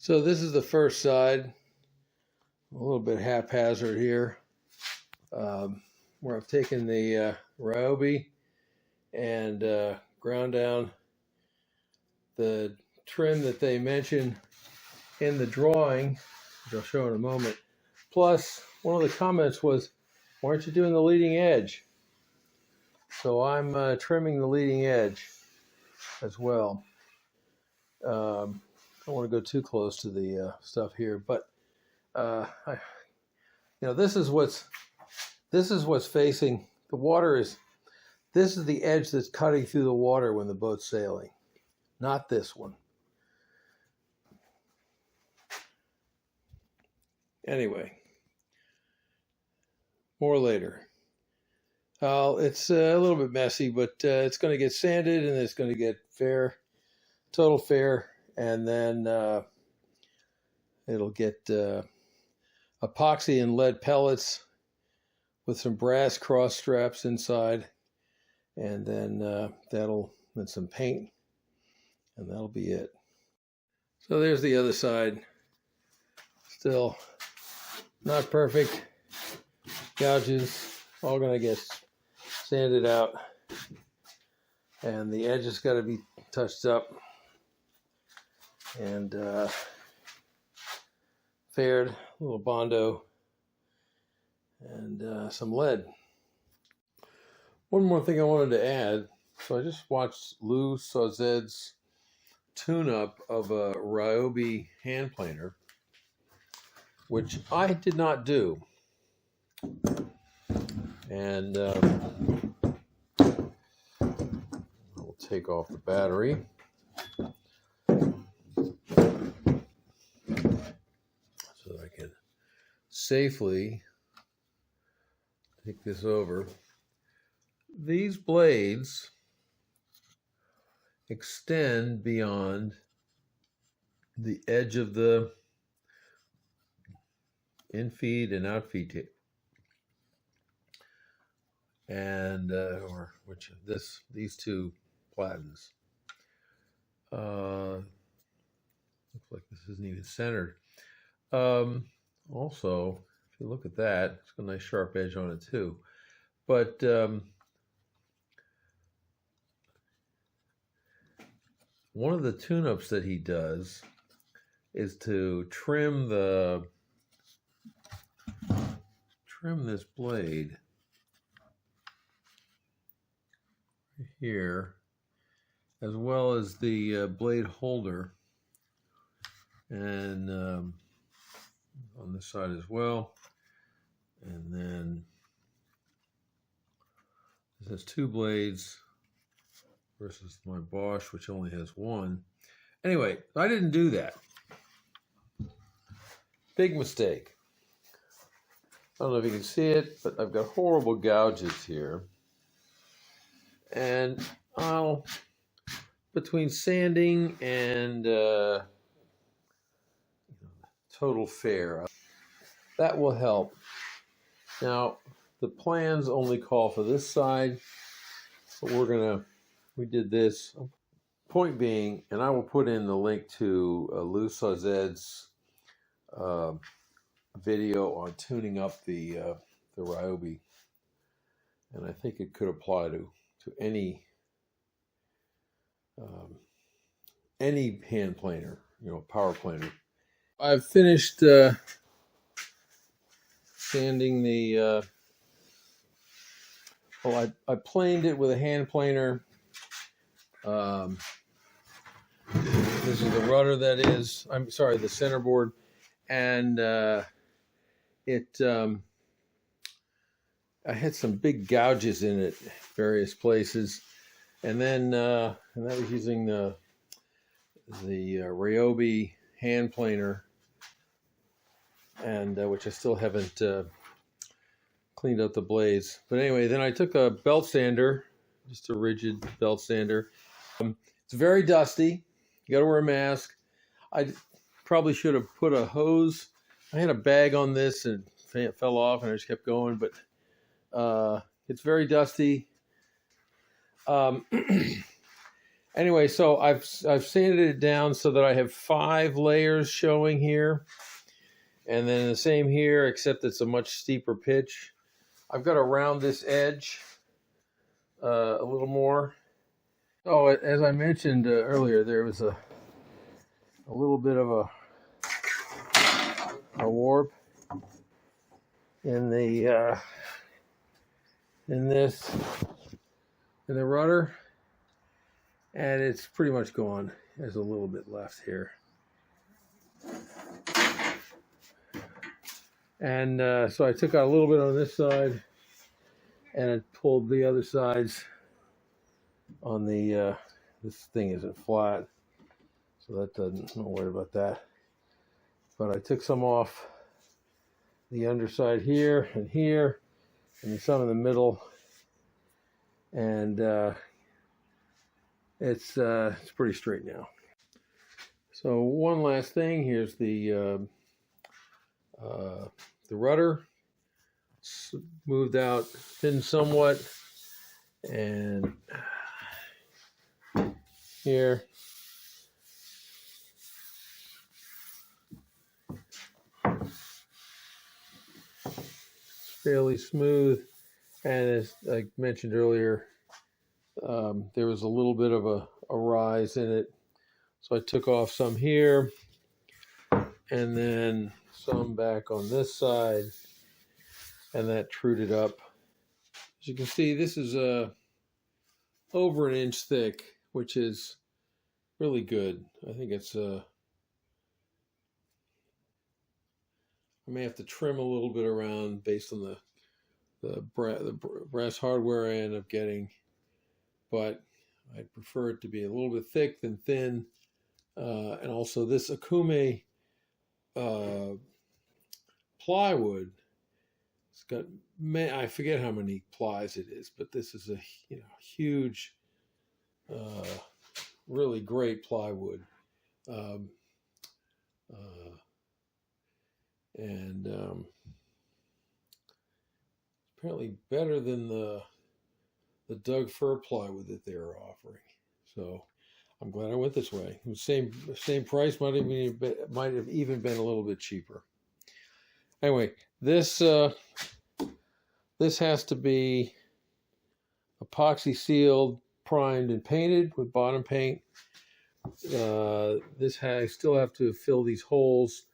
So this is the first side, a little bit haphazard here, where I've taken the Ryobi and ground down the trim that they mention in the drawing, which I'll show in a moment. Plus, one of the comments was, why aren't you doing the leading edge? So I'm trimming the leading edge as well. I don't want to go too close to the stuff here, but this is what's facing the water. This is the edge that's cutting through the water when the boat's sailing, not this one. Anyway, more later. It's a little bit messy, but it's going to get sanded and it's going to get total fair, and then it'll get epoxy and lead pellets with some brass cross straps inside, and then and some paint, and that'll be it. So there's the other side. Still not perfect. Gouges, all going to get sanded out, and the edge has got to be touched up and faired, a little Bondo, and some lead. One more thing I wanted to add. So I just watched Lou Sauzet's tune-up of a Ryobi hand planer, which I did not do. And we'll take off the battery. So that I can safely take this over. These blades extend beyond the edge of the in-feed and out-feed tape. And these two platens. Looks like this isn't even centered. Also, if you look at that, it's got a nice sharp edge on it too. But one of the tune-ups that he does is to trim this blade here, as well as the blade holder, and on this side as well. And then this has two blades versus my Bosch, which only has one. Anyway, I didn't do that. Big mistake. I don't know if you can see it, but I've got horrible gouges here. And between sanding and total fair, that will help. Now, the plans only call for this side, but we did this. Point being, and I will put in the link to Lou Sauzet's video on tuning up the Ryobi, and I think it could apply to any hand planer, power planer. I've finished sanding the. I planed it with a hand planer. This is the rudder, that is. I'm sorry, the centerboard, and I had some big gouges in it, various places, and then that was using the Ryobi hand planer, and which I still haven't cleaned up the blades. But anyway, then I took a belt sander, just a rigid belt sander. It's very dusty. You got to wear a mask. I probably should have put a hose. I had a bag on this and it fell off, and I just kept going, but it's very dusty. Anyway, so I've sanded it down so that I have 5 layers showing here, and then the same here, except it's a much steeper pitch. I've got to round this edge a little more. Oh, as I mentioned earlier, there was a little bit of a warp in the in the rudder, and it's pretty much gone. There's a little bit left here, and so I took out a little bit on this side, and I pulled the other sides on the this thing isn't flat, so that doesn't, don't worry about that. But I took some off the underside here, and some in the middle, and it's pretty straight now. So one last thing, here's the rudder, smoothed out, thinned somewhat, and here fairly smooth, and as I mentioned earlier, there was a little bit of a rise in it, so I took off some here and then some back on this side, and that trued it up. As you can see, this is over 1 inch thick, which is really good. I think it's I may have to trim a little bit around based on the brass hardware I end up getting, but I'd prefer it to be a little bit thick than thin. And also this Akume plywood, it's got, I forget how many plies it is, but this is a huge, really great plywood. And apparently better than the Doug fir plywood that they were offering. So I'm glad I went this way. The same price, might have even been a little bit cheaper. Anyway, this has to be epoxy sealed, primed, and painted with bottom paint. I still have to fill these holes.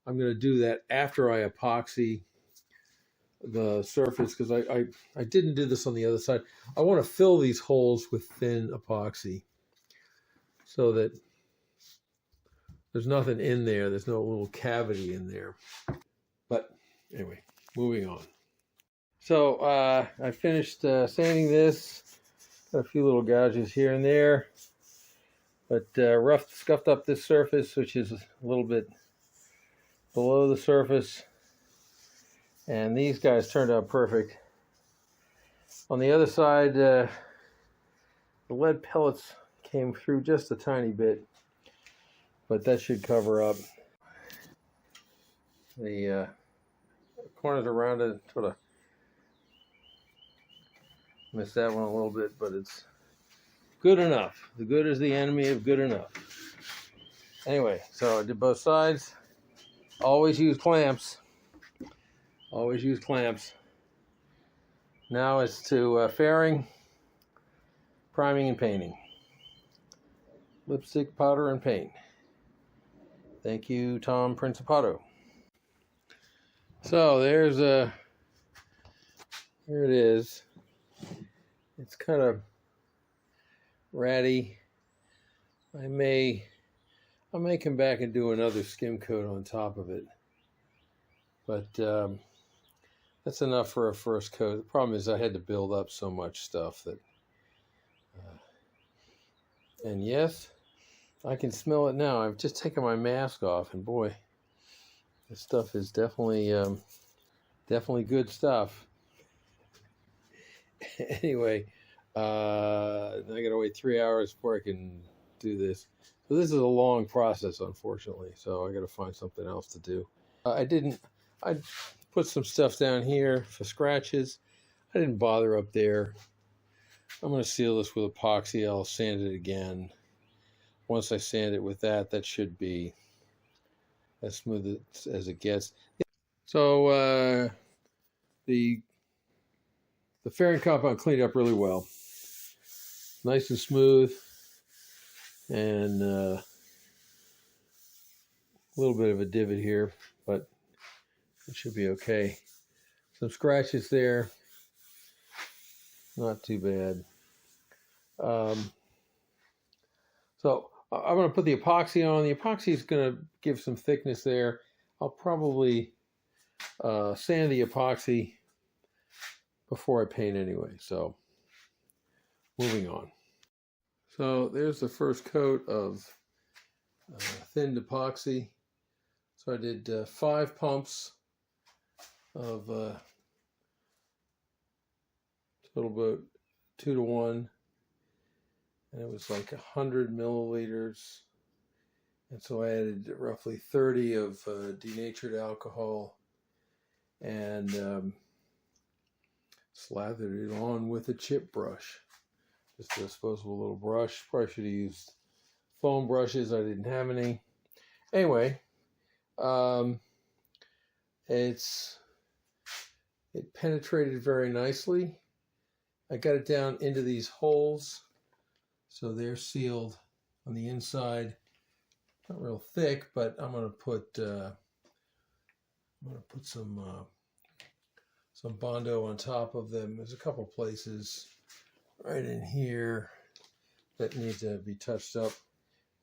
I'm going to do that after I epoxy the surface, because I didn't do this on the other side. I want to fill these holes with thin epoxy so that there's nothing in there. There's no little cavity in there. But anyway, moving on. So I finished sanding this. Got a few little gouges here and there, but scuffed up this surface, which is a little bit below the surface, and these guys turned out perfect. On the other side, the lead pellets came through just a tiny bit, but that should cover up. The corners around it sort of missed that one a little bit, but it's good enough. The good is the enemy of good enough. Anyway, so I did both sides. Always use clamps. Always use clamps. Now it's to fairing, priming, and painting. Lipstick, powder, and paint. Thank you, Tom Principato. So there's here it is. It's kind of ratty. I may come back and do another skim coat on top of it, but that's enough for a first coat. The problem is I had to build up so much stuff that, and yes, I can smell it now. I've just taken my mask off, and boy, this stuff is definitely good stuff. Anyway, I gotta wait 3 hours before I can do this. So this is a long process, unfortunately. So I gotta find something else to do. I put some stuff down here for scratches. I didn't bother up there. I'm going to seal this with epoxy. I'll sand it again. Once I sand it with that, that should be as smooth as it gets. So the fairing compound cleaned up really well. Nice and smooth, and a little bit of a divot here, but it should be okay. Some scratches there, not too bad. So I'm going to put the epoxy on. The epoxy is going to give some thickness there. I'll probably sand the epoxy before I paint anyway. So moving on. So there's the first coat of thinned epoxy. So I did 5 pumps of total about 2 to 1. And it was like 100 milliliters. And so I added roughly 30 of denatured alcohol and slathered it on with a chip brush. Just a disposable little brush. Probably should have used foam brushes. I didn't have any. Anyway, it penetrated very nicely. I got it down into these holes. So they're sealed on the inside. Not real thick, but I'm going to put some Bondo on top of them. There's a couple places right in here that need to be touched up,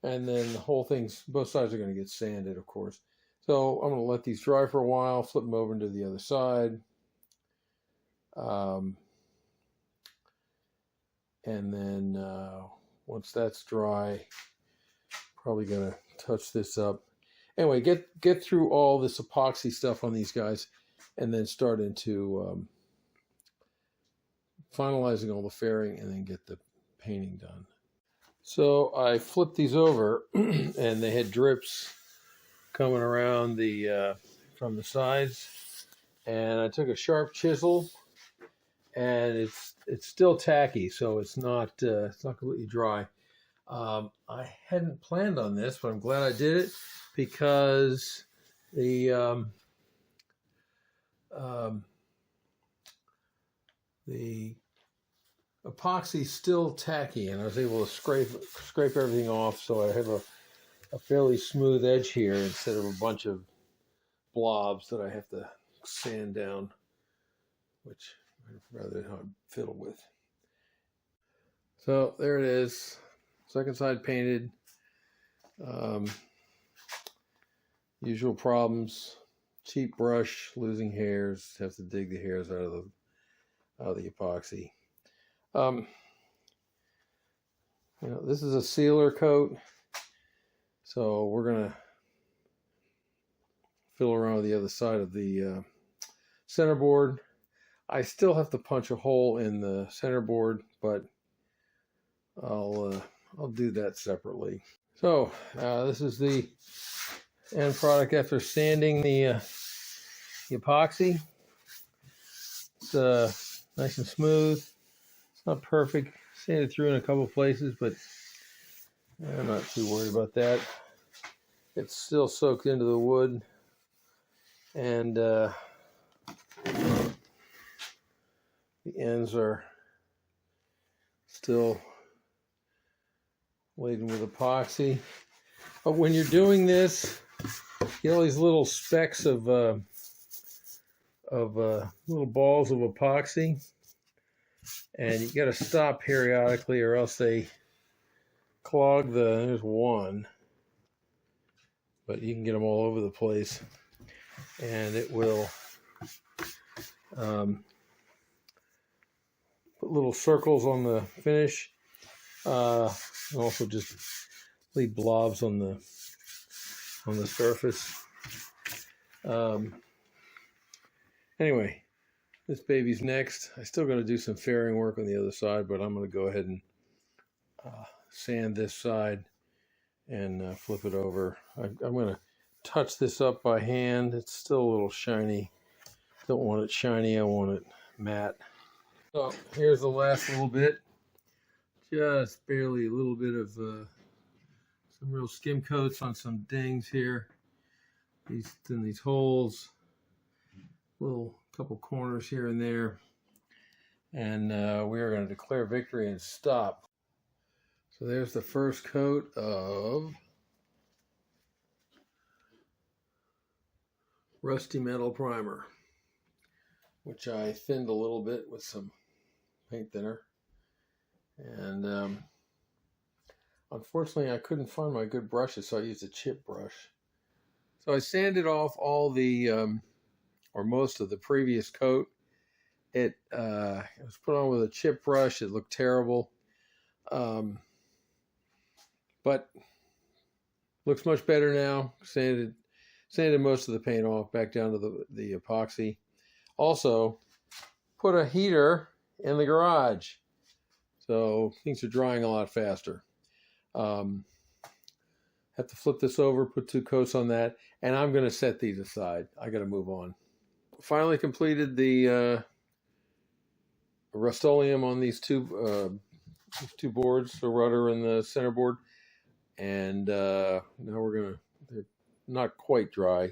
and then the whole thing's, both sides are going to get sanded, of course. So I'm going to let these dry for a while, flip them over into the other side, and then once that's dry, probably going to touch this up. Anyway, get through all this epoxy stuff on these guys, and then start into finalizing all the fairing, and then get the painting done. So I flipped these over, and they had drips coming around the from the sides, and I took a sharp chisel, and it's still tacky, so it's not completely dry. I hadn't planned on this, but I'm glad I did it, because the epoxy's still tacky, and I was able to scrape everything off, so I have a fairly smooth edge here instead of a bunch of blobs that I have to sand down, which I'd rather not fiddle with. So there it is, second side painted. Usual problems: cheap brush, losing hairs, have to dig the hairs out of the epoxy. This is a sealer coat, so we're gonna fiddle around with the other side of the centerboard. I still have to punch a hole in the centerboard, but I'll do that separately. So this is the end product after sanding the epoxy. It's nice and smooth. It's not perfect. Sanded through in a couple places, but I'm not too worried about that. It's still soaked into the wood, and the ends are still laden with epoxy. But when you're doing this, you get all these little specks of little balls of epoxy, and you got to stop periodically, or else they clog there's one, but you can get them all over the place, and it will put little circles on the finish, and also just leave blobs on the surface. Anyway, this baby's next. I still got to do some fairing work on the other side, but I'm going to go ahead and sand this side and flip it over. I'm going to touch this up by hand. It's still a little shiny. Don't want it shiny, I want it matte. So here's the last little bit. just barely a little bit of some real skim coats on some dings here. In these holes, little couple corners here and there. And we are going to declare victory and stop. So there's the first coat of rusty metal primer, which I thinned a little bit with some paint thinner. And unfortunately I couldn't find my good brushes, so I used a chip brush. So I sanded off all the or most of the previous coat. It was put on with a chip brush. It looked terrible, but looks much better now. Sanded most of the paint off, back down to the epoxy. Also put a heater in the garage, so things are drying a lot faster. Have to flip this over, put 2 coats on that, and I'm going to set these aside. I got to move on. Finally completed the Rust-Oleum on these two boards, the rudder and the centerboard, and now they're not quite dry.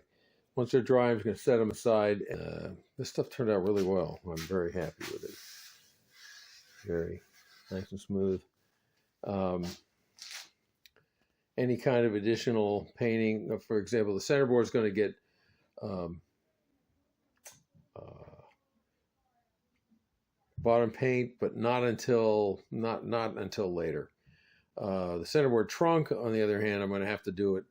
Once they're dry, I'm just going to set them aside. This stuff turned out really well. I'm very happy with it. Very nice and smooth. Any kind of additional painting, for example, the centerboard is going to get bottom paint, but not until later. The centerboard trunk, on the other hand, I'm going to have to do it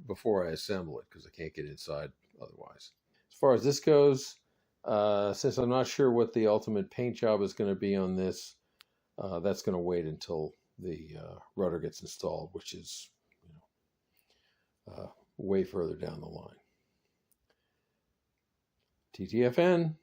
before I assemble it because I can't get inside otherwise. As far as this goes, since I'm not sure what the ultimate paint job is going to be on this, that's going to wait until the rudder gets installed, which is way further down the line. TTFN.